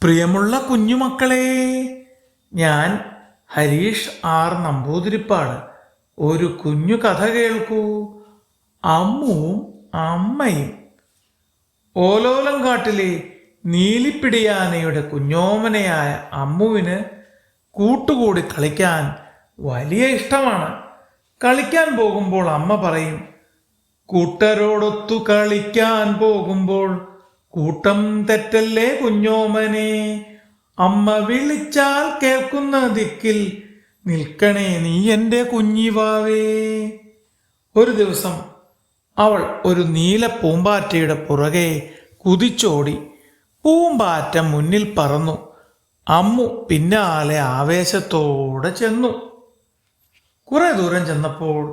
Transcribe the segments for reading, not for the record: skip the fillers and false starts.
പ്രിയമുള്ള കുഞ്ഞുമക്കളെ, ഞാൻ ഹരീഷ് ആർ നമ്പൂതിരിപ്പാട്. ഒരു കുഞ്ഞു കഥ കേൾക്കൂ. അമ്മുവും അമ്മയും. ഓലോലം കാട്ടിലെ നീലിപ്പിടിയാനയുടെ കുഞ്ഞോമനയായ അമ്മുവിന് കൂട്ടുകൂടി കളിക്കാൻ വലിയ ഇഷ്ടമാണ്. കളിക്കാൻ പോകുമ്പോൾ അമ്മ പറയും, കൂട്ടരോടൊത്തു കളിക്കാൻ പോകുമ്പോൾ കൂട്ടം തെറ്റല്ലേ കുഞ്ഞോമനെ, അമ്മ വിളിച്ചാൽ കേൾക്കുന്ന ദിക്കിൽ നിൽക്കണേ നീ എൻ്റെ കുഞ്ഞിവാവേ. ഒരു ദിവസം അവൾ ഒരു നീല പൂമ്പാറ്റയുടെ പുറകെ കുതിച്ചോടി. പൂമ്പാറ്റ മുന്നിൽ പറന്നു. അമ്മു പിന്നാലെ ആവേശത്തോടെ ചെന്നു. കുറെ ദൂരം ചെന്നപ്പോൾ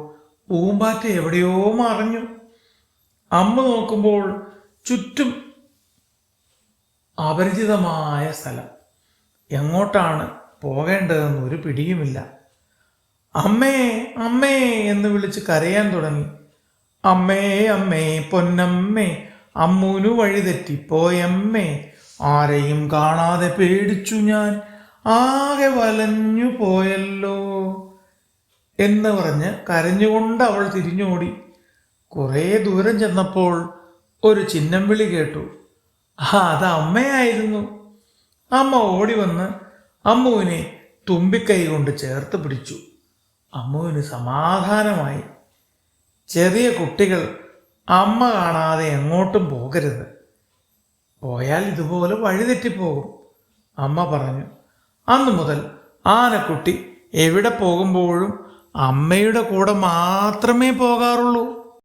പൂമ്പാറ്റ എവിടെയോ മറഞ്ഞു. അമ്മ നോക്കുമ്പോൾ ചുറ്റും അപരിചിതമായ സ്ഥലം. എങ്ങോട്ടാണ് പോകേണ്ടതെന്ന് ഒരു പിടിയുമില്ല. അമ്മേ അമ്മേ എന്ന് വിളിച്ച് കരയാൻ തുടങ്ങി. അമ്മേ അമ്മേ പൊന്നമ്മേ, അമ്മുനു വഴിതെറ്റിപ്പോയമ്മേ, ആരെയും കാണാതെ പേടിച്ചു ഞാൻ, ആകെ വലഞ്ഞു പോയല്ലോ എന്ന് പറഞ്ഞ് കരഞ്ഞുകൊണ്ട് അവൾ തിരിഞ്ഞോടി. കുറേ ദൂരം ചെന്നപ്പോൾ ഒരു ചിഹ്നം വിളി കേട്ടു. അത് അമ്മയായിരുന്നു. അമ്മ ഓടി വന്ന് അമ്മുവിനെ തുമ്പിക്കൈ കൊണ്ട് ചേർത്ത് പിടിച്ചു. അമ്മുവിന് സമാധാനമായി. ചെറിയ കുട്ടികൾ അമ്മ കാണാതെ എങ്ങോട്ടും പോകരുത്, പോയാൽ ഇതുപോലെ വഴിതെറ്റിപ്പോകും, അമ്മ പറഞ്ഞു. അന്നു മുതൽ ആനക്കുട്ടി എവിടെ പോകുമ്പോഴും അമ്മയുടെ കൂടെ മാത്രമേ പോകാറുള്ളൂ.